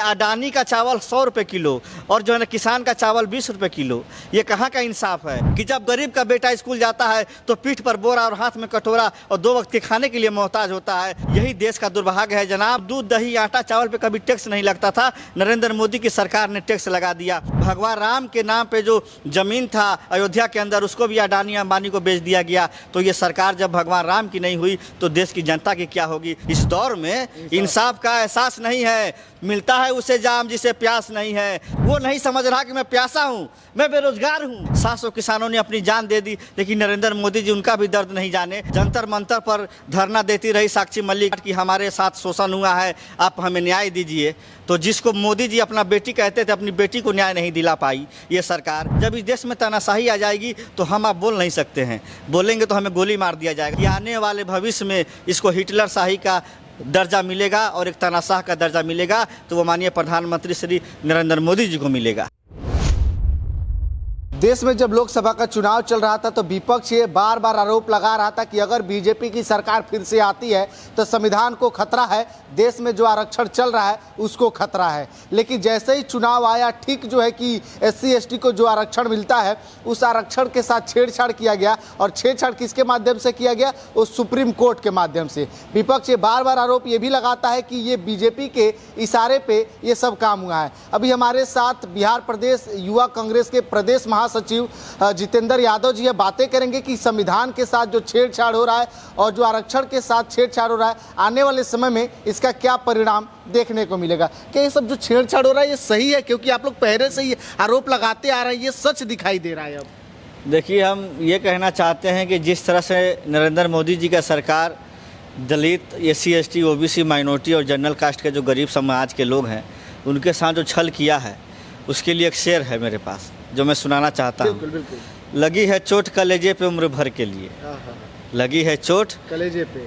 अडानी का चावल 100 रुपये किलो और जो है ना किसान का चावल 20 रुपये किलो। ये कहाँ का इंसाफ है कि जब गरीब का बेटा स्कूल जाता है तो पीठ पर बोरा और हाथ में कटोरा और 2 वक्त के खाने के लिए मोहताज होता है। यही देश का दुर्भाग्य है जनाब। दूध, दही, आटा, चावल पे कभी टैक्स नहीं लगता था, नरेंद्र मोदी की सरकार ने टैक्स लगा दिया। भगवान राम के नाम पे जो जमीन था अयोध्या के अंदर, उसको भी अडानी अंबानी को बेच दिया गया। तो ये सरकार जब भगवान राम की नहीं हुई तो देश की जनता की क्या होगी। इस दौर में इंसाफ का एहसास नहीं है, मिलता है उसे जाम जिसे प्यास नहीं है। वो नहीं समझ रहा कि मैं प्यासा हूँ, मैं बेरोजगार हूँ। 700 किसानों ने अपनी जान दे दी, लेकिन नरेंद्र मोदी जी उनका भी दर्द नहीं जाने। जंतर मंतर पर धरना देती रही साक्षी मलिक कि हमारे साथ शोषण हुआ है, आप हमें न्याय दीजिए। तो जिसको मोदी जी अपना बेटी कहते थे, अपनी बेटी को न्याय नहीं दिला पाई ये सरकार। जब इस देश में तानाशाही आ जाएगी तो हम आप बोल नहीं सकते हैं, बोलेंगे तो हमें गोली मार दिया जाएगा। ये आने वाले भविष्य में इसको हिटलर शाही का दर्जा मिलेगा और एक तानाशाह का दर्जा मिलेगा, तो वो माननीय प्रधानमंत्री श्री नरेंद्र मोदी जी को मिलेगा। देश में जब लोकसभा का चुनाव चल रहा था तो विपक्ष ये बार बार आरोप लगा रहा था कि अगर बीजेपी की सरकार फिर से आती है तो संविधान को खतरा है, देश में जो आरक्षण चल रहा है उसको खतरा है। लेकिन जैसे ही चुनाव आया, ठीक जो है कि SC ST को जो आरक्षण मिलता है उस आरक्षण के साथ छेड़छाड़ किया गया। और छेड़छाड़ किसके माध्यम से किया गया? उस सुप्रीम कोर्ट के माध्यम से। विपक्ष ये बार बार आरोप ये भी लगाता है कि ये बीजेपी के इशारे पे ये सब काम हुआ है। अभी हमारे साथ बिहार प्रदेश युवा कांग्रेस के प्रदेश सचिव जितेंद्र यादव जी है। बातें करेंगे कि संविधान के साथ जो छेड़छाड़ हो रहा है और जो आरक्षण के साथ छेड़छाड़ हो रहा है, आने वाले समय में इसका क्या परिणाम देखने को मिलेगा। क्या ये सब जो छेड़छाड़ हो रहा है ये सही है? क्योंकि आप लोग पहले से ही आरोप लगाते आ रहे हैं, ये सच दिखाई दे रहा है अब। देखिए, हम ये कहना चाहते हैं कि जिस तरह से नरेंद्र मोदी जी का सरकार दलित, SC ST, OBC, माइनॉरिटी और जनरल कास्ट के जो गरीब समाज के लोग हैं उनके साथ जो छल किया है, उसके लिए एक शेर है मेरे पास जो मैं सुनाना चाहता हूँ। लगी है चोट कलेजे पे उम्र भर के लिए, लगी है चोट कलेजे पे,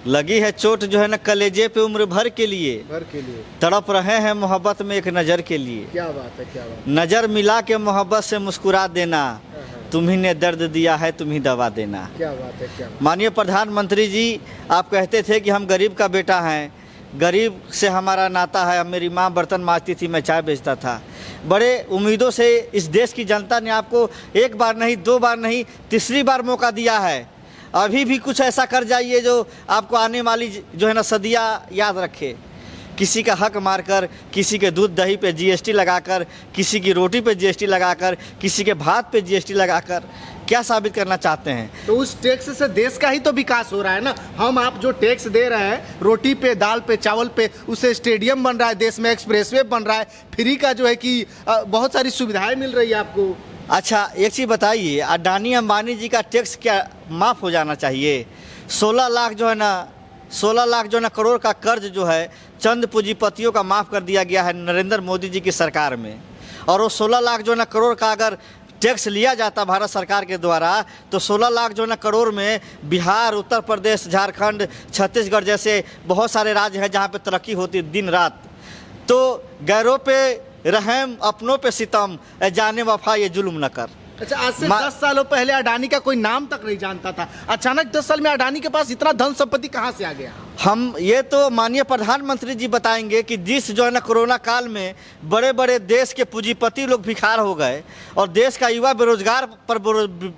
लगी है चोट जो है ना कलेजे पे उम्र भर के लिए, तड़प रहे हैं मोहब्बत में एक नज़र के लिए। क्या बात है, क्या बात। नज़र मिला के मोहब्बत से मुस्कुरा देना, तुम्ही ने दर्द दिया है तुम्ही दवा देना। क्या बात है, क्या। माननीय प्रधानमंत्री जी, आप कहते थे कि हम गरीब का बेटा हैं, गरीब से हमारा नाता है। मेरी माँ बर्तन मांजती थी, मैं चाय बेचता था। बड़े उम्मीदों से इस देश की जनता ने आपको एक बार नहीं, 2 बार नहीं, तीसरी बार मौका दिया है। अभी भी कुछ ऐसा कर जाइए जो आपको आने वाली जो है ना सदियाँ याद रखे। किसी का हक मारकर, किसी के दूध दही पे GST लगाकर, किसी की रोटी पे GST लगाकर, किसी के भात पे GST लगाकर क्या साबित करना चाहते हैं? तो उस टैक्स से देश का ही तो विकास हो रहा है ना। हम आप जो टैक्स दे रहे हैं रोटी पे, दाल पे, चावल पे, उससे स्टेडियम बन रहा है, देश में एक्सप्रेसवे बन रहा है, फ्री का जो है कि बहुत सारी सुविधाएं मिल रही है आपको। अच्छा, एक चीज़ बताइए, अडानी अंबानी जी का टैक्स क्या माफ़ हो जाना चाहिए? 16 लाख जो है ना करोड़ का कर्ज जो है चंद पूंजीपतियों का माफ़ कर दिया गया है नरेंद्र मोदी जी की सरकार में। और वो 16 लाख जो है ना करोड़ का अगर टैक्स लिया जाता भारत सरकार के द्वारा तो 16 लाख जो है ना करोड़ में बिहार, उत्तर प्रदेश, झारखंड, छत्तीसगढ़ जैसे बहुत सारे राज्य हैं जहाँ पे तरक्की होती दिन रात। तो गैरों पे रहम, अपनों पे सितम, जाने वफा ये जुल्म न कर। अच्छा, आज से 10 सालों पहले अडानी का कोई नाम तक नहीं जानता था, अचानक 10 साल में अडानी के पास इतना धन संपत्ति कहाँ से आ गया? हम ये तो माननीय प्रधानमंत्री जी बताएंगे कि जिस जो है ना कोरोना काल में बड़े बड़े देश के पूंजीपति लोग भिखार हो गए और देश का युवा बेरोजगार पर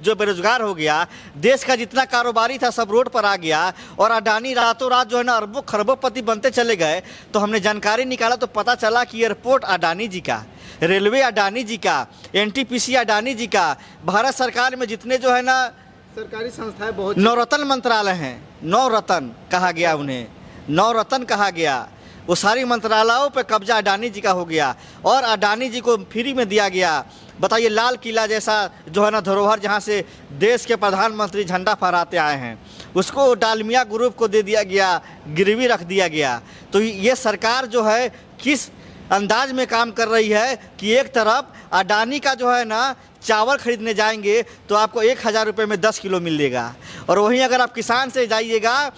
जो बेरोजगार हो गया, देश का जितना कारोबारी था सब रोड पर आ गया और अडानी रातों रात जो है ना अरबों खरबोपति बनते चले गए। तो हमने जानकारी निकाला तो पता चला कि एयरपोर्ट अडानी जी का, रेलवे अडानी जी का, NTPC अडानी जी का, भारत सरकार में जितने जो है ना सरकारी संस्थाएं बहुत, 9 रत्न मंत्रालय हैं, 9 रत्न कहा गया उन्हें, 9 रत्न कहा गया। वो सारी मंत्रालयों पे कब्जा अडानी जी का हो गया और अडानी जी को फ्री में दिया गया। बताइए, लाल किला जैसा जो है ना धरोहर जहाँ से देश के प्रधानमंत्री झंडा फहराते आए हैं, उसको डालमिया ग्रुप को दे दिया गया, गिरवी रख दिया गया। तो ये सरकार जो है किस अंदाज में काम कर रही है कि एक तरफ अडानी का जो है ना चावल खरीदने जाएंगे तो आपको 1000 रुपये में 10 किलो मिलेगा, और वहीं अगर आप किसान से जाइएगा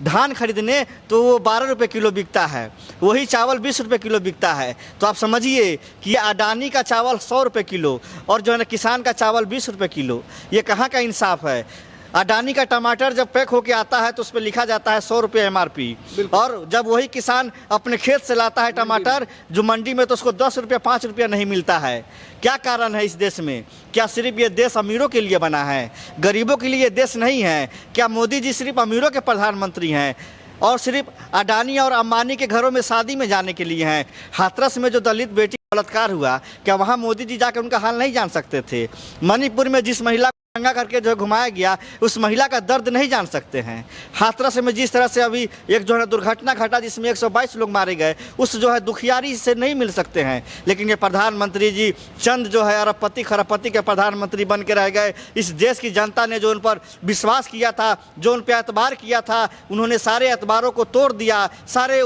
धान खरीदने तो वो 12 रुपये किलो बिकता है, वही चावल 20 रुपये किलो बिकता है। तो आप समझिए कि ये अडानी का चावल 100 रुपये किलो और जो है ना किसान का चावल 20 रुपये किलो, ये कहाँ का इंसाफ है? अडानी का टमाटर जब पैक होके आता है तो उस पर लिखा जाता है 100 रुपये MRP, और जब वही किसान अपने खेत से लाता है टमाटर जो मंडी में, तो उसको 10 रुपये 5 रुपये नहीं मिलता है। क्या कारण है इस देश में? क्या सिर्फ ये देश अमीरों के लिए बना है, गरीबों के लिए ये देश नहीं है? क्या मोदी जी सिर्फ अमीरों के प्रधानमंत्री हैं और सिर्फ अडानी और अंबानी के घरों में शादी में जाने के लिए हैं? हाथरस में जो दलित बेटी बलात्कार हुआ, क्या वहाँ मोदी जी जाकर उनका हाल नहीं जान सकते थे? मणिपुर में जिस महिला दंगा करके जो है घुमाया गया, उस महिला का दर्द नहीं जान सकते हैं? हाथरस में जिस तरह से अभी एक जो है दुर्घटना घटा जिसमें 122 लोग मारे गए, उस जो है दुखियारी से नहीं मिल सकते हैं। लेकिन ये प्रधानमंत्री जी चंद जो है अरबपति खरबपति के प्रधानमंत्री बन के रह गए। इस देश की जनता ने जो उन पर विश्वास किया था, जो उन पर एतबार किया था, उन्होंने सारे एतबारों को तोड़ दिया, सारे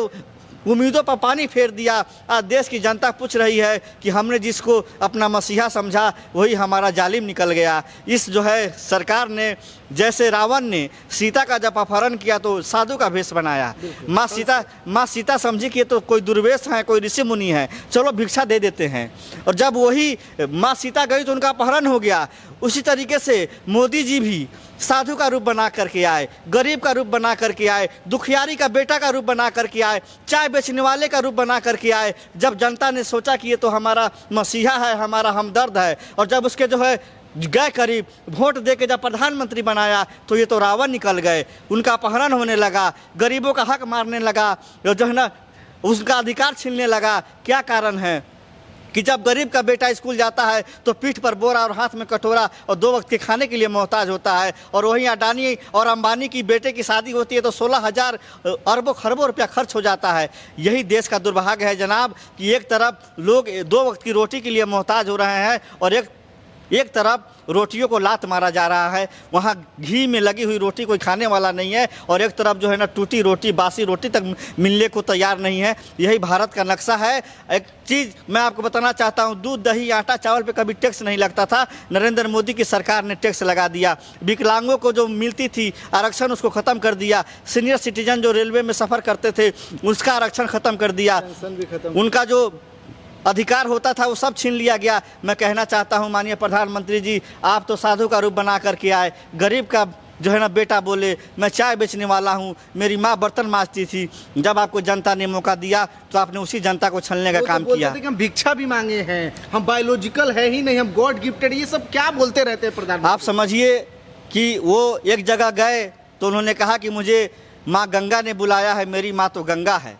उम्मीदों पर पानी फेर दिया। आज देश की जनता पूछ रही है कि हमने जिसको अपना मसीहा समझा वही हमारा जालिम निकल गया। इस जो है सरकार ने, जैसे रावण ने सीता का जब अपहरण किया तो साधु का भेष बनाया। माँ सीता समझी कि ये तो कोई दुर्वेश है, कोई ऋषि मुनि है, चलो भिक्षा दे देते हैं। और जब वही माँ सीता गई तो उनका अपहरण हो गया। उसी तरीके से मोदी जी भी साधु का रूप बना करके आए, गरीब का रूप बना करके आए, दुखियारी का बेटा का रूप बना करके आए, चाय बेचने वाले का रूप बना करके आए। जब जनता ने सोचा कि ये तो हमारा मसीहा है, हमारा हमदर्द है, और जब उसके जो है गए करीब वोट दे के जब प्रधानमंत्री बनाया तो ये तो रावण निकल गए। उनका अपहरण होने लगा, गरीबों का हक मारने लगा, जो है ना उसका अधिकार छीनने लगा। क्या कारण है कि जब गरीब का बेटा स्कूल जाता है तो पीठ पर बोरा और हाथ में कटोरा और 2 वक्त के खाने के लिए मोहताज होता है, और वहीं अडानी और अंबानी की बेटे की शादी होती है तो 16,000 अरबों खरबों रुपया खर्च हो जाता है। यही देश का दुर्भाग्य है जनाब कि एक तरफ लोग 2 वक्त की रोटी के लिए मोहताज हो रहे हैं और एक तरफ रोटियों को लात मारा जा रहा है। वहाँ घी में लगी हुई रोटी कोई खाने वाला नहीं है, और एक तरफ जो है ना टूटी रोटी, बासी रोटी तक मिलने को तैयार नहीं है। यही भारत का नक्शा है। एक चीज़ मैं आपको बताना चाहता हूँ, दूध दही आटा चावल पे कभी टैक्स नहीं लगता था। नरेंद्र मोदी की सरकार ने टैक्स लगा दिया। विकलांगों को जो मिलती थी आरक्षण उसको ख़त्म कर दिया। सीनियर सिटीजन जो रेलवे में सफ़र करते थे उसका आरक्षण ख़त्म कर दिया। उनका जो अधिकार होता था वो सब छीन लिया गया। मैं कहना चाहता हूं माननीय प्रधानमंत्री जी, आप तो साधु का रूप बना करके आए। गरीब का जो है ना बेटा बोले मैं चाय बेचने वाला हूं, मेरी माँ बर्तन मांजती थी। जब आपको जनता ने मौका दिया तो आपने उसी जनता को छलने का काम किया। हम भिक्षा भी मांगे हैं, हम बायोलॉजिकल है ही नहीं, हम गॉड गिफ्टेड, ये सब क्या बोलते रहते हैं प्रधानमंत्री। आप समझिए कि वो एक जगह गए तो उन्होंने कहा कि मुझे माँ गंगा ने बुलाया है, मेरी माँ तो गंगा है।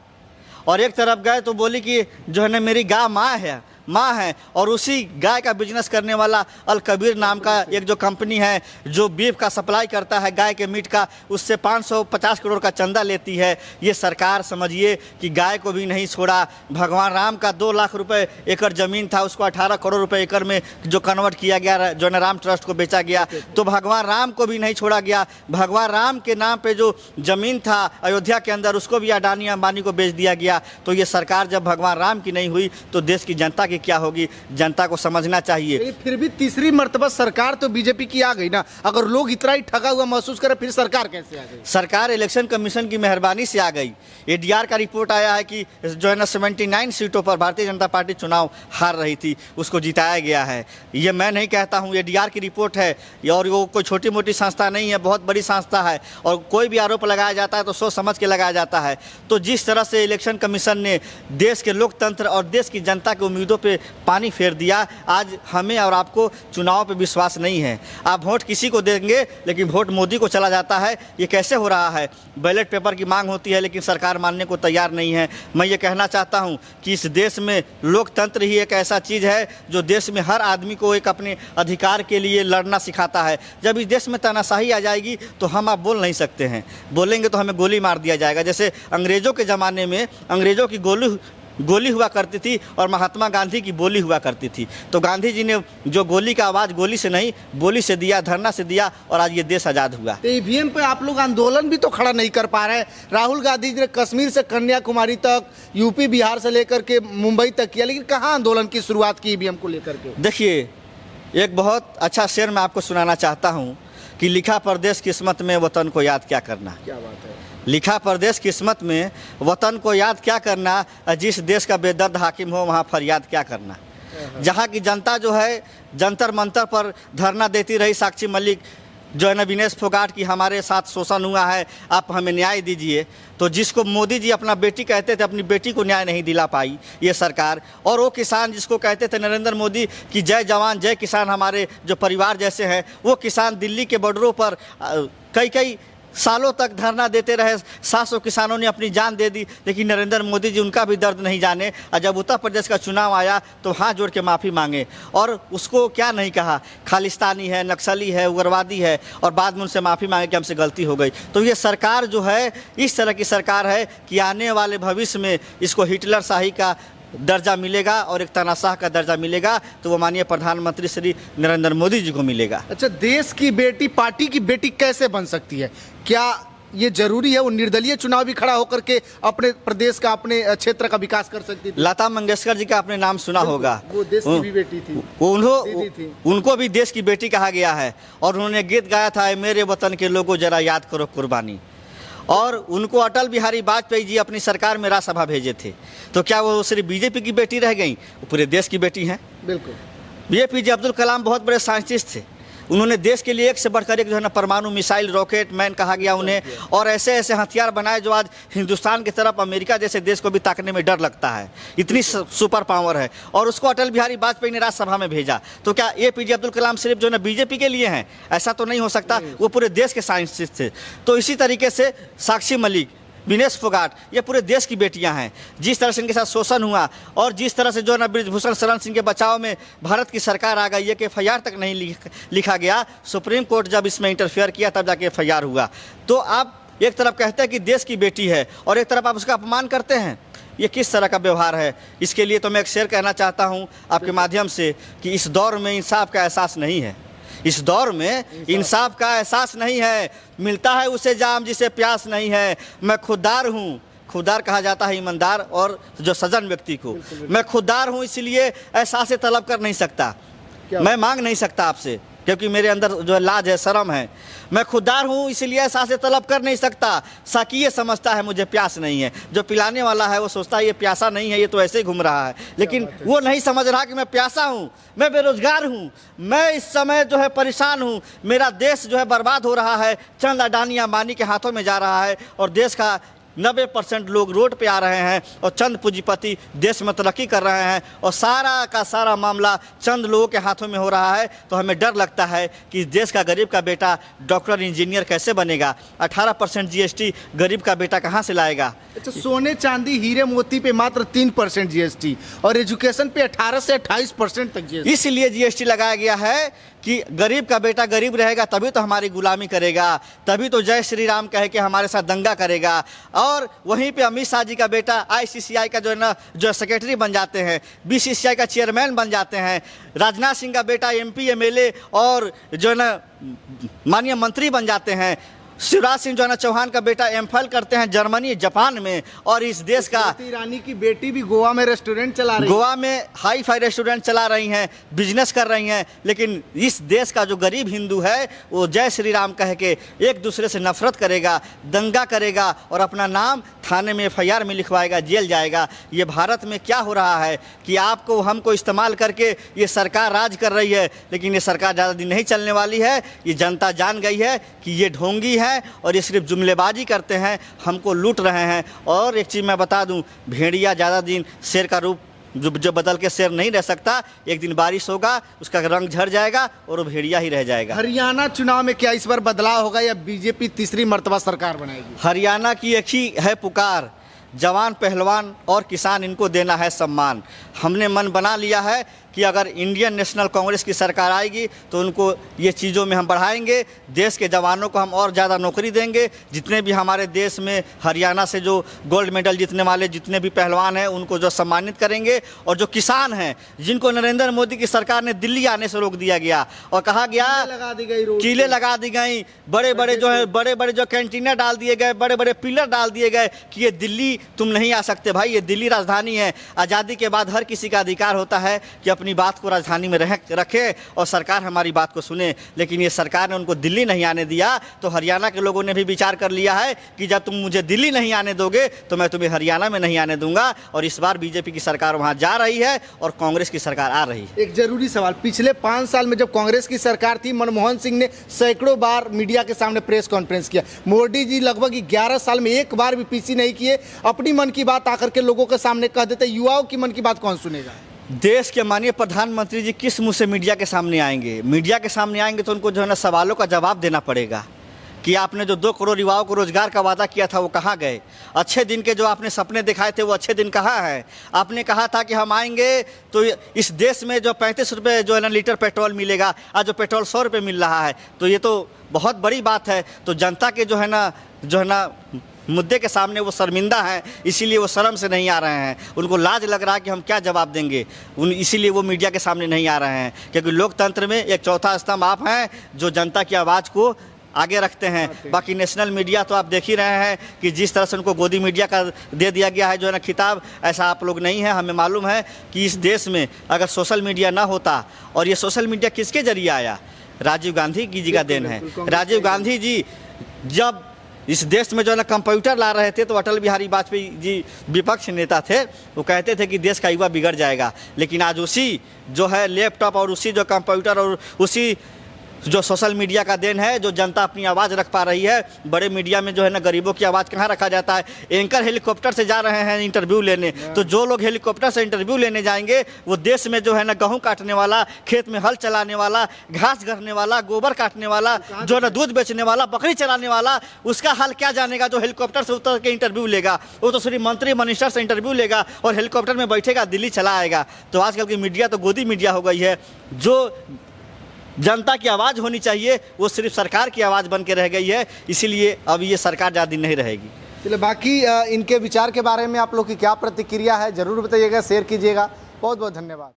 और एक तरफ गए तो बोली कि जो है ना मेरी गाय माँ है, और उसी गाय का बिजनेस करने वाला अल कबीर नाम का एक जो कंपनी है जो बीफ का सप्लाई करता है, गाय के मीट का, उससे 550 करोड़ का चंदा लेती है। ये सरकार समझिए कि गाय को भी नहीं छोड़ा। भगवान राम का 2 लाख रुपए एकड़ ज़मीन था, उसको 18 करोड़ रुपए एकड़ में जो कन्वर्ट किया गया, जो राम ट्रस्ट को बेचा गया, तो भगवान राम को भी नहीं छोड़ा गया। भगवान राम के नाम पर जो ज़मीन था अयोध्या के अंदर, उसको भी अडानी अंबानी को बेच दिया गया। तो ये सरकार जब भगवान राम की नहीं हुई तो देश की जनता की क्या होगी? जनता को समझना चाहिए। फिर भी तीसरी मर्तबा सरकार तो बीजेपी की आ गई ना। अगर लोग इतना ही ठगा हुआ महसूस करें फिर सरकार कैसे आ गई? सरकार इलेक्शन कमीशन की मेहरबानी से आ गई। एडीआर का रिपोर्ट आया है कि जो है ना 79 सीटों पर भारतीय जनता पार्टी चुनाव हार रही थी, उसको जिताया गया है। ये मैं नहीं कहता हूँ, एडीआर की रिपोर्ट है, और वो कोई छोटी मोटी संस्था नहीं है, बहुत बड़ी संस्था है। और कोई भी आरोप लगाया जाता है तो सोच समझ के लगाया जाता है। तो जिस तरह से इलेक्शन कमीशन ने देश के लोकतंत्र और देश की जनता की उम्मीदों पे पानी फेर दिया, आज हमें और आपको चुनाव पे विश्वास नहीं है। आप वोट किसी को देंगे लेकिन वोट मोदी को चला जाता है। ये कैसे हो रहा है? बैलेट पेपर की मांग होती है लेकिन सरकार मानने को तैयार नहीं है। मैं ये कहना चाहता हूँ कि इस देश में लोकतंत्र ही एक ऐसा चीज़ है जो देश में हर आदमी को एक अपने अधिकार के लिए लड़ना सिखाता है। जब इस देश में तानाशाही आ जाएगी तो हम आप बोल नहीं सकते हैं, बोलेंगे तो हमें गोली मार दिया जाएगा। जैसे अंग्रेज़ों के ज़माने में अंग्रेज़ों की गोली हुआ करती थी और महात्मा गांधी की बोली हुआ करती थी। तो गांधी जी ने जो गोली का आवाज़ गोली से नहीं बोली से दिया, धरना से दिया, और आज ये देश आज़ाद हुआ। ईवीएम पे आप लोग आंदोलन भी तो खड़ा नहीं कर पा रहे। राहुल गांधी जी ने कश्मीर से कन्याकुमारी तक, यूपी बिहार से लेकर के मुंबई तक किया, लेकिन कहाँ आंदोलन की शुरुआत की ईवीएम को लेकर के? देखिए, एक बहुत अच्छा शेर मैं आपको सुनाना चाहता हूँ कि लिखा परदेश किस्मत में वतन को याद क्या करना। क्या बात है। लिखा परदेश किस्मत में वतन को याद क्या करना, जिस देश का बेदर्द हाकिम हो वहाँ फरियाद क्या करना। जहाँ की जनता जो है जंतर मंतर पर धरना देती रही, साक्षी मलिक जो है ना विनेश फोगाट की हमारे साथ शोषण हुआ है, आप हमें न्याय दीजिए। तो जिसको मोदी जी अपना बेटी कहते थे, अपनी बेटी को न्याय नहीं दिला पाई ये सरकार। और वो किसान जिसको कहते थे नरेंद्र मोदी कि जय जवान जय किसान हमारे जो परिवार जैसे हैं, वो किसान दिल्ली के बॉर्डरों पर कई सालों तक धरना देते रहे। 700 किसानों ने अपनी जान दे दी, लेकिन नरेंद्र मोदी जी उनका भी दर्द नहीं जाने। और जब उत्तर प्रदेश का चुनाव आया तो हाथ जोड़ के माफ़ी मांगे, और उसको क्या नहीं कहा, खालिस्तानी है, नक्सली है, उग्रवादी है, और बाद में उनसे माफ़ी मांगे कि हमसे गलती हो गई। तो ये सरकार जो है इस तरह की सरकार है कि आने वाले भविष्य में इसको हिटलर शाही का दर्जा मिलेगा और एक तानाशाह का दर्जा मिलेगा, तो वो माननीय प्रधानमंत्री श्री नरेंद्र मोदी जी को मिलेगा। अच्छा, देश की बेटी पार्टी की बेटी कैसे बन सकती है? क्या ये जरूरी है वो निर्दलीय चुनाव भी खड़ा होकर के अपने प्रदेश का, अपने क्षेत्र का विकास कर सकती थी? लता मंगेशकर जी का आपने नाम सुना होगा, वो देश की भी बेटी थी, दीदी थी। उनको भी देश की बेटी कहा गया है। और उन्होंने गीत गाया था, मेरे वतन के लोगों जरा याद करो कुर्बानी। और उनको अटल बिहारी वाजपेयी जी अपनी सरकार में राज्यसभा भेजे थे। तो क्या वो सिर्फ बीजेपी की बेटी रह गई? वो पूरे देश की बेटी हैं। बिल्कुल। APJ अब्दुल कलाम बहुत बड़े साइंटिस्ट थे। उन्होंने देश के लिए एक से बढ़कर एक जो है ना परमाणु मिसाइल, रॉकेट मैन कहा गया उन्हें, और ऐसे ऐसे हथियार बनाए जो आज हिंदुस्तान की तरफ अमेरिका जैसे देश को भी ताकने में डर लगता है, इतनी सुपर पावर है। और उसको अटल बिहारी वाजपेयी ने राज्यसभा में भेजा। तो क्या APJ अब्दुल कलाम सिर्फ जो है ना बीजेपी के लिए हैं? ऐसा तो नहीं हो सकता, वो पूरे देश के साइंटिस्ट थे। तो इसी तरीके से साक्षी मलिक, विनेश फोगाट, ये पूरे देश की बेटियां हैं। जिस तरह से इनके साथ शोषण हुआ और जिस तरह से जो है ना ब्रिजभूषण शरण सिंह के बचाव में भारत की सरकार आ गई, ये कि FIR तक नहीं लिखा गया, सुप्रीम कोर्ट जब इसमें इंटरफेयर किया तब जाके FIR हुआ। तो आप एक तरफ कहते हैं कि देश की बेटी है और एक तरफ आप उसका अपमान करते हैं। ये किस तरह का व्यवहार है? इसके लिए तो मैं एक शेर कहना चाहता हूँ आपके माध्यम से कि इस दौर में इंसाफ का एहसास नहीं है। इस दौर में इंसाफ का एहसास नहीं है। मिलता है उसे जाम जिसे प्यास नहीं है। मैं खुददार हूँ, खुददार कहा जाता है ईमानदार और जो सजन व्यक्ति को। मैं खुददार हूँ, इसलिए एहसास तलब कर नहीं सकता, मैं मांग नहीं सकता आपसे, क्योंकि मेरे अंदर जो लाज है, शर्म है। मैं खुददार हूँ, इसलिए एहसास तलब कर नहीं सकता। साकी ये समझता है मुझे प्यास नहीं है, जो पिलाने वाला है वो सोचता है ये प्यासा नहीं है, ये तो ऐसे ही घूम रहा है। लेकिन वो नहीं समझ रहा कि मैं प्यासा हूँ, मैं बेरोजगार हूँ, मैं इस समय जो है परेशान हूँ। मेरा देश जो है बर्बाद हो रहा है, चंद अडानी अंबानी के हाथों में जा रहा है, और देश का 90% लोग रोड पे आ रहे हैं, और चंद पूंजीपति देश में तरक्की कर रहे हैं, और सारा का सारा मामला चंद लोगों के हाथों में हो रहा है। तो हमें डर लगता है कि देश का गरीब का बेटा डॉक्टर इंजीनियर कैसे बनेगा? 18% GST गरीब का बेटा कहाँ से लाएगा? अच्छा, सोने चांदी हीरे मोती पे मात्र 3% GST और एजुकेशन पे 18 से 28% तक GST। इसलिए GST लगाया गया है कि गरीब का बेटा गरीब रहेगा, तभी तो हमारी गुलामी करेगा, तभी तो जय श्री राम कह के हमारे साथ दंगा करेगा। और वहीं पे अमित शाह जी का बेटा ICCI का जो है ना जो सेक्रेटरी बन जाते हैं, BCCI का चेयरमैन बन जाते हैं, राजनाथ सिंह का बेटा MP MLA और जो है ना माननीय मंत्री बन जाते हैं, शिवराज सिंह जो है ना चौहान का बेटा MPhil करते हैं जर्मनी जापान में, और इस देश का ईरानी की बेटी भी गोवा में रेस्टोरेंट चला रही है, गोवा में हाई फाई रेस्टोरेंट चला रही हैं, बिजनेस कर रही हैं। लेकिन इस देश का जो गरीब हिंदू है वो जय श्री राम कह के एक दूसरे से नफरत करेगा, दंगा करेगा, और अपना नाम थाने में FIR में लिखवाएगा, जेल जाएगा। ये भारत में क्या हो रहा है कि आपको हमको इस्तेमाल करके ये सरकार राज कर रही है, लेकिन ये सरकार ज़्यादा दिन नहीं चलने वाली है। ये जनता जान गई है कि ये ढोंगी है और ये सिर्फ जुमलेबाजी करते हैं, हमको लूट रहे हैं। और एक चीज़ मैं बता दूं, भेड़िया ज़्यादा दिन शेर का रूप जो बदल के शेर नहीं रह सकता। एक दिन बारिश होगा, उसका रंग झड़ जाएगा और वो भेड़िया ही रह जाएगा। हरियाणा चुनाव में क्या इस बार बदलाव होगा या बीजेपी तीसरी मर्तबा सरकार बनाएगी? हरियाणा की एक ही है पुकार, जवान पहलवान और किसान इनको देना है सम्मान। हमने मन बना लिया है कि अगर इंडियन नेशनल कांग्रेस की सरकार आएगी तो उनको ये चीज़ों में हम बढ़ाएंगे, देश के जवानों को हम और ज़्यादा नौकरी देंगे। जितने भी हमारे देश में हरियाणा से जो गोल्ड मेडल जीतने वाले जितने भी पहलवान हैं उनको जो सम्मानित करेंगे, और जो किसान हैं जिनको नरेंद्र मोदी की सरकार ने दिल्ली आने से रोक दिया गया और कहा गया कीले लगा दी गई, बड़े बड़े जो है बड़े बड़े जो कैंटीनें डाल दिए गए, बड़े बड़े पिलर डाल दिए गए कि ये दिल्ली तुम नहीं आ सकते। भाई ये दिल्ली राजधानी है। आज़ादी के बाद हर किसी का अधिकार होता है कि अपनी बात को राजधानी में रखे और सरकार हमारी बात को सुने, लेकिन ये सरकार ने उनको दिल्ली नहीं आने दिया। तो हरियाणा के लोगों ने भी विचार कर लिया है कि जब तुम मुझे दिल्ली नहीं आने दोगे तो मैं तुम्हें हरियाणा में नहीं आने दूंगा। और इस बार बीजेपी की सरकार वहाँ जा रही है और कांग्रेस की सरकार आ रही है। एक जरूरी सवाल, पिछले 5 साल में जब कांग्रेस की सरकार थी, मनमोहन सिंह ने सैकड़ों बार मीडिया के सामने प्रेस कॉन्फ्रेंस किया। मोदी जी लगभग 11 साल में एक बार भी पीसी नहीं किए, अपनी मन की बात आकर के लोगों के सामने कह देते। युवाओं की मन की बात कौन सुनेगा? देश के माननीय प्रधानमंत्री जी किस मुंह से मीडिया के सामने आएंगे? मीडिया के सामने आएंगे तो उनको जो है ना सवालों का जवाब देना पड़ेगा कि आपने जो 2 करोड़ युवाओं को रोजगार का वादा किया था वो कहाँ गए? अच्छे दिन के जो आपने सपने दिखाए थे वो अच्छे दिन कहाँ हैं? आपने कहा था कि हम आएंगे तो इस देश में जो 35 रुपये जो है ना लीटर पेट्रोल मिलेगा, आज जो पेट्रोल 100 रुपये मिल रहा है, तो ये तो बहुत बड़ी बात है। तो जनता के जो है ना मुद्दे के सामने वो शर्मिंदा हैं, इसीलिए वो शर्म से नहीं आ रहे हैं। उनको लाज लग रहा है कि हम क्या जवाब देंगे, इसीलिए वो मीडिया के सामने नहीं आ रहे हैं। क्योंकि लोकतंत्र में एक चौथा स्तंभ आप हैं जो जनता की आवाज़ को आगे रखते हैं। बाकी नेशनल मीडिया तो आप देख ही रहे हैं कि जिस तरह से उनको गोदी मीडिया का दे दिया गया है जो है ना खिताब, ऐसा आप लोग नहीं है। हमें मालूम है कि इस देश में अगर सोशल मीडिया ना होता, और ये सोशल मीडिया किसके जरिए आया? राजीव गांधी जी का देन है। राजीव गांधी जी जब इस देश में जो है ना कंप्यूटर ला रहे थे तो अटल बिहारी वाजपेयी जी विपक्ष नेता थे, वो कहते थे कि देश का युवा बिगड़ जाएगा। लेकिन आज उसी जो है लैपटॉप और उसी जो कंप्यूटर और उसी जो सोशल मीडिया का देन है जो जनता अपनी आवाज़ रख पा रही है। बड़े मीडिया में जो है ना गरीबों की आवाज़ कहाँ रखा जाता है? एंकर हेलीकॉप्टर से जा रहे हैं इंटरव्यू लेने, तो जो लोग हेलीकॉप्टर से इंटरव्यू लेने जाएंगे वो देश में जो है ना गेहूँ काटने वाला, खेत में हल चलाने वाला, घास घरने वाला, गोबर काटने वाला, जो है ना दूध बेचने वाला, बकरी चलाने वाला, उसका हाल क्या जानेगा जो हेलीकॉप्टर से उतर के इंटरव्यू लेगा? वो तो सिर्फ मंत्री मिनिस्टर से इंटरव्यू लेगा और हेलीकॉप्टर में बैठेगा, दिल्ली चला आएगा। तो आजकल की मीडिया तो गोदी मीडिया हो गई है। जो जनता की आवाज़ होनी चाहिए वो सिर्फ सरकार की आवाज़ बन के रह गई है, इसीलिए अब ये सरकार ज़्यादा दिन नहीं रहेगी। चलिए, बाकी इनके विचार के बारे में आप लोग की क्या प्रतिक्रिया है ज़रूर बताइएगा, शेयर कीजिएगा। बहुत बहुत धन्यवाद।